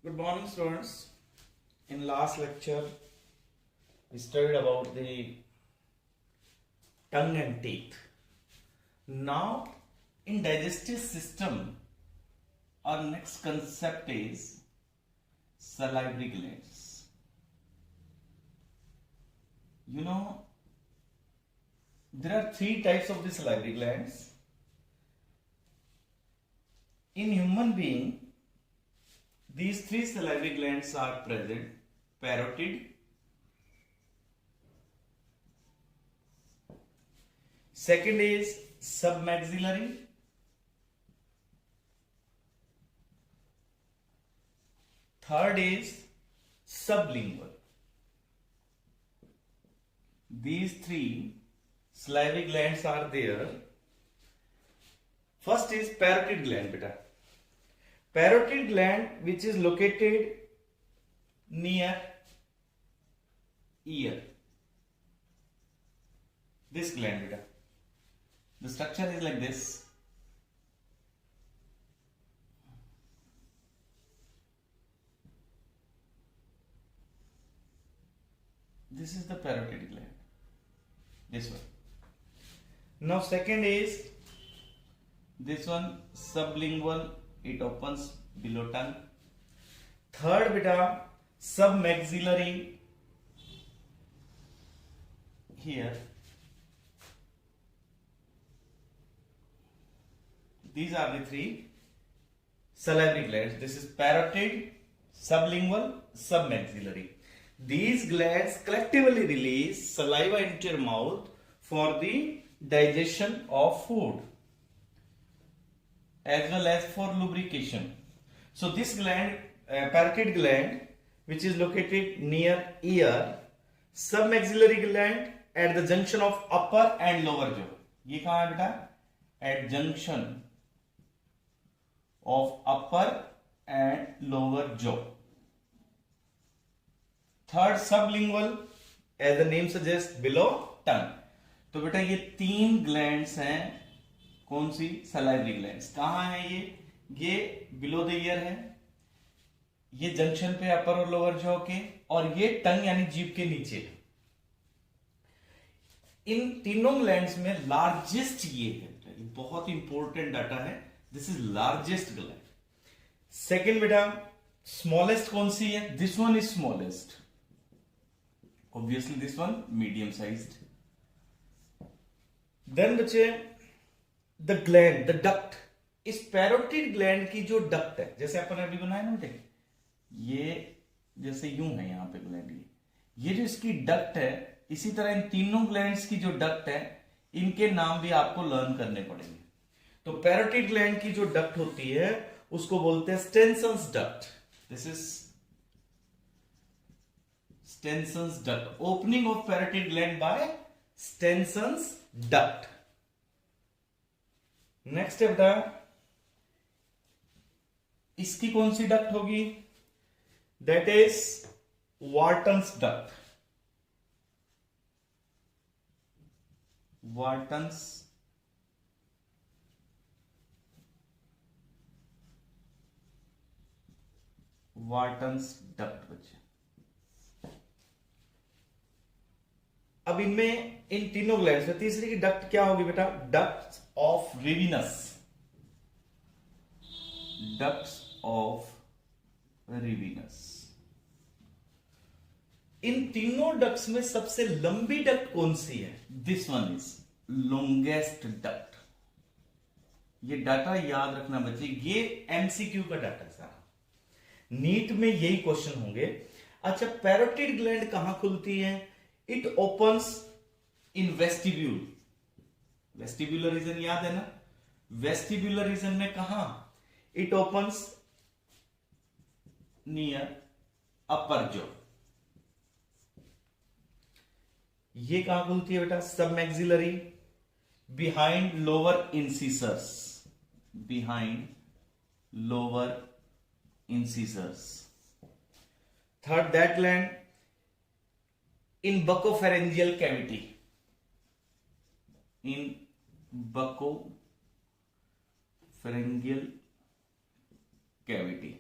Good morning, students. In last lecture, we studied about the tongue and teeth. Now, in digestive system, our next concept is salivary glands. You know, there are three types of the salivary glands. In human being, these three salivary glands are present: parotid, second is submaxillary, third is sublingual. These three salivary glands are there. First is parotid gland, beta. Parotid gland, which is located near ear. This gland, beta. The structure is like this. This is the parotid gland. This one. Now, second is this one, sublingual. It opens below tongue. Third, beta, submaxillary. Here. These are the three salivary glands. This is parotid, sublingual, submaxillary. These glands collectively release saliva into your mouth for the digestion of food, as well as for lubrication. So this gland, parotid gland, which is located near ear, submaxillary gland at the junction of upper and lower jaw. ये कहाँ है बेटा? At junction of upper and lower jaw. Third, sublingual, as the name suggests, below tongue. तो बेटा ये तीन glands हैं. कौन सी? Salivary glands. कहां है ये बिलो द ईयर है, ये जंक्शन पे अपर और लोअर जॉ के, और ये टंग यानी जीभ के नीचे है. इन तीनों ग्लैंड्स में लार्जेस्ट ये है. बहुत इंपॉर्टेंट डाटा है. This is largest gland. Second बेटा, स्मॉलेस्ट कौन सी है? This one is smallest. Obviously this one medium sized. Then बच्चे, द ग्लैंड, द डक्ट. इस पैरोटिड ग्लैंड की जो डक्ट है, जैसे अपन अभी बनाए ना बेटे, ये जैसे यूं है यहां पे ग्लैंड, ये जो इसकी डक्ट है, इसी तरह इन तीनों ग्लैंड्स की जो डक्ट है, इनके नाम भी आपको लर्न करने पड़ेंगे. तो पैरोटिड ग्लैंड की जो डक्ट होती है उसको बोलते हैं Stensen's duct. This is Stensen's duct. Opening of parotid gland by Stensen's duct. Next है बेटा, इसकी कौन सी डक्ट होगी? That is Wharton's duct. Wharton's duct बच्चे. अब इनमें, इन तीनों ग्लैंड्स में तीसरी की डक्ट क्या होगी बेटा? Duct of Rivinus. Ducts of Rivinus. इन तीनों डक्ट्स में सबसे लंबी डक्ट कौन सी है? This one is longest duct. ये डाटा याद रखना बच्चे, ये एमसीक्यू का डाटा है सारा. नीट में यही क्वेश्चन होंगे. अच्छा, पैरोटिड ग्लैंड कहां खुलती है? It opens in vestibule. Vestibular region याद है ना? वेस्टिब्यूलर रीजन में कहा? It opens near upper jaw. ये कहां खुलती है बेटा? सब maxillary, behind lower incisors. Behind lower incisors. Third, that gland in buccopharyngeal cavity. In buccopharyngeal cavity.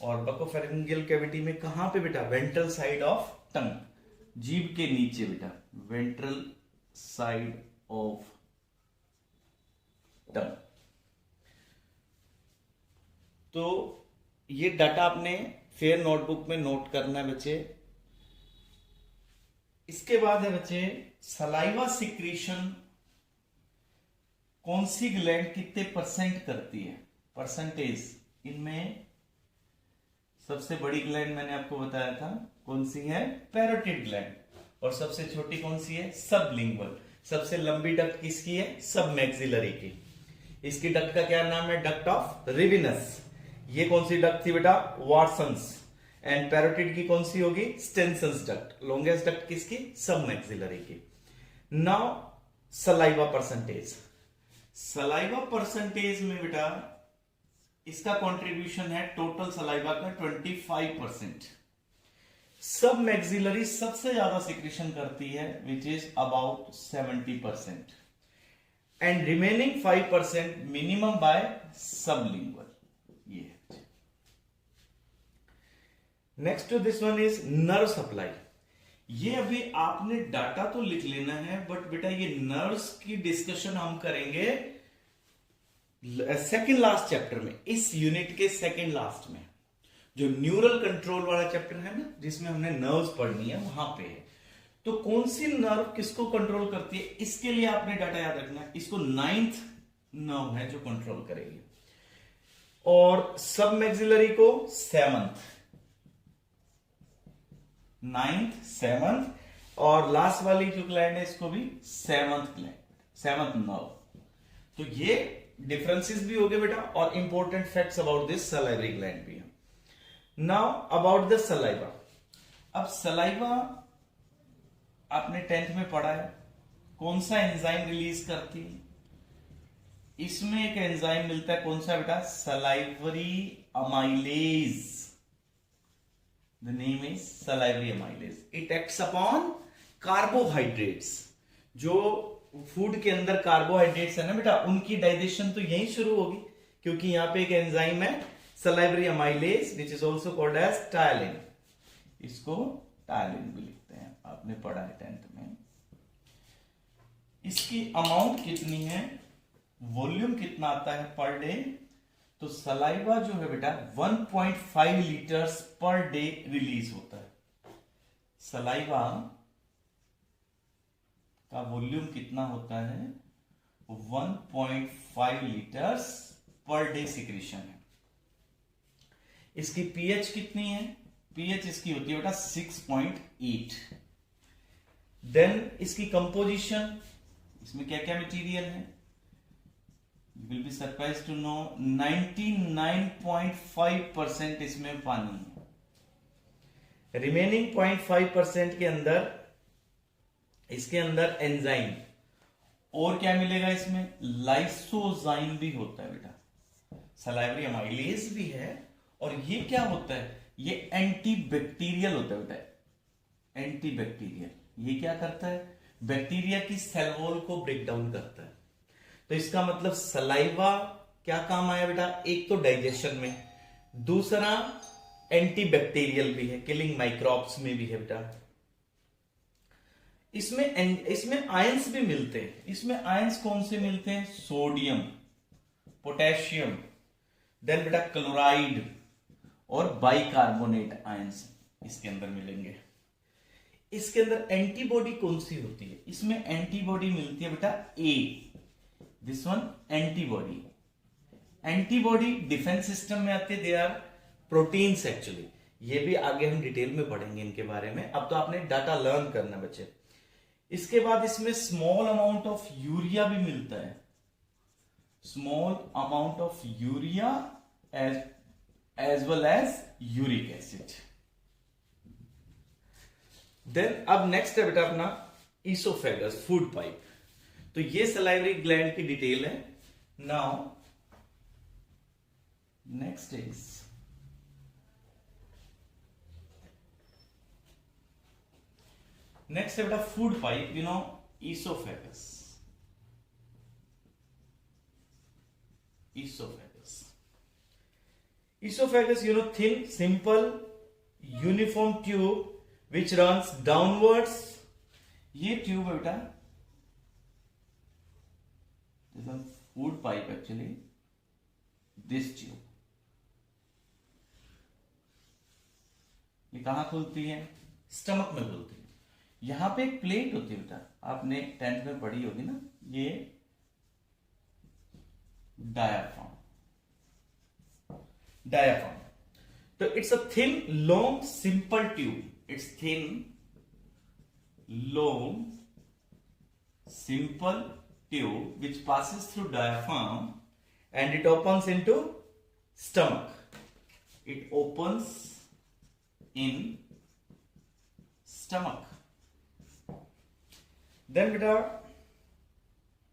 और बकोफेरेंजियल कैविटी में कहां पे बेटा, वेंट्रल साइड ऑफ टंग, जीभ के नीचे बेटा, वेंट्रल साइड ऑफ टंग। तो ये डाटा आपने फेयर नोटबुक में नोट करना है बच्चे। इसके बाद है बच्चे सलाइवा सिक्रीशन कौन सी ग्लैंड कितने परसेंट करती है, परसेंटेज। इनमें सबसे बड़ी ग्लैंड मैंने आपको बताया था कौन सी है, पैरोटिड ग्लैंड, और सबसे छोटी कौन सी है, सबलिंगुअल। सबसे लंबी डक्ट किसकी है, सब मैक्सिलरी की। इसकी डक्ट का क्या नाम है, डक्ट ऑफ रिविनस। ये कौन सी डक्ट थी बेटा, वाटसन्स। एंड पैरोटिड की कौन सी होगी, स्टेनसन्स डक्ट। लॉन्गेस्ट डक्ट किसकी, सब मैक्सिलरी की। Now saliva percentage. Saliva percentage में बेटा इसका कंट्रीब्यूशन है टोटल सलाइवा का 25%। सब मैक्सिलरी सबसे ज्यादा सिक्रेशन करती है which is about 70%, and remaining 5% minimum by sublingual. ये next to this one is nerve supply. ये अभी आपने डाटा तो लिख लेना है, बट बेटा ये नर्व्स की डिस्कशन हम करेंगे सेकंड लास्ट चैप्टर में, इस यूनिट के सेकंड लास्ट में, जो न्यूरल कंट्रोल वाला चैप्टर है ना, जिसमें हमने नर्व्स पढ़नी है, वहां पे है। तो कौन सी नर्व किसको कंट्रोल करती है, इसके लिए आपने डाटा याद रखना है। इसको 9th नर्व है जो कंट्रोल करेगी, और सब मैक्सिलरी को 7th, 9th 7th, और लास्ट वाली जो ग्लैंड है इसको भी 7th ग्लैंड, 7th नर्व। तो ये डिफरेंसेस भी हो गए बेटा, और important facts about this salivary gland भी है। Now about the saliva. अब सलाइवा आपने 10th में पढ़ा है, कौन सा एंजाइम रिलीज करती है। इसमें एक एंजाइम मिलता है, कौन सा बेटा, salivary amylase. The name is salivary amylase. It acts upon carbohydrates. जो फूड के अंदर कार्बोहाइड्रेट्स है ना बेटा, उनकी डाइजेशन तो यहीं शुरू होगी, क्योंकि यहां पे एक एंजाइम है salivary amylase which is also called as ptyalin. इसको टायलिन भी लिखते हैं, आपने पढ़ा है 10th में। इसकी अमाउंट कितनी है, वॉल्यूम कितना आता है पर डे, तो सलाइवा जो है बेटा 1.5 लीटर्स पर डे रिलीज होता है। सलाइवा का वॉल्यूम कितना होता है, 1.5 लीटर्स पर डे सिक्रीशन है। इसकी पीएच कितनी है, पीएच इसकी होती है बेटा 6.8। देन इसकी कंपोजिशन, इसमें क्या क्या मटेरियल है, you will be surprise to know 99.5% इसमें पानी है। रिमेनिंग 0.5% के अंदर, इसके अंदर एंजाइम, और क्या मिलेगा इसमें, लाइसोजाइम भी होता है बेटा। सलाइवरी अमाइलेज भी है, और ये क्या होता है, ये एंटीबैक्टीरियल होता है बेटा, एंटीबैक्टीरियल। ये क्या करता है, बैक्टीरिया की सेल वॉल को ब्रेक डाउन करता है। तो इसका मतलब सलाइवा क्या काम आया बेटा, एक तो डाइजेशन में, दूसरा एंटीबैक्टीरियल भी है, किलिंग माइक्रोब्स में भी है बेटा। इसमें आयंस भी मिलते हैं। इसमें आयंस कौन से मिलते हैं, सोडियम, पोटेशियम, देन बेटा क्लोराइड और बाइकार्बोनेट आयंस इसके अंदर मिलेंगे। इसके अंदर एंटीबॉडी कौन सी होती है, इसमें एंटीबॉडी मिलती है बेटा A, this one antibody. Antibody defense system में आते, दे आर प्रोटीन्स एक्चुअली। ये भी आगे हम डिटेल में पढ़ेंगे इनके बारे में, अब तो आपने डाटा लर्न करना बच्चे। इसके बाद इसमें स्मॉल अमाउंट ऑफ यूरिया भी मिलता है, small amount of urea as well as uric acid. Then अब नेक्स्ट है बेटा अपना ईसोफेगस, फूड पाइप। तो ये सलाइवरी ग्लैंड की डिटेल है। नाउ नेक्स्ट इज नेक्स्ट है बेटा food pipe, you know oesophagus. ईसोफेगस Esophagus, thin, simple, uniform tube which runs downwards. ये ट्यूब है बेटा, food pipe actually, this tube, ये कहां खुलती है? स्टमक में खुलती है। यहां पे एक प्लेट होती है बेटा, आपने 10th में पढ़ी होगी ना, ये डायाफ्राम। डायाफ्राम, तो it's a thin long simple tube, it's thin long simple tube which passes through diaphragm and it opens into stomach. It opens in stomach. Then beta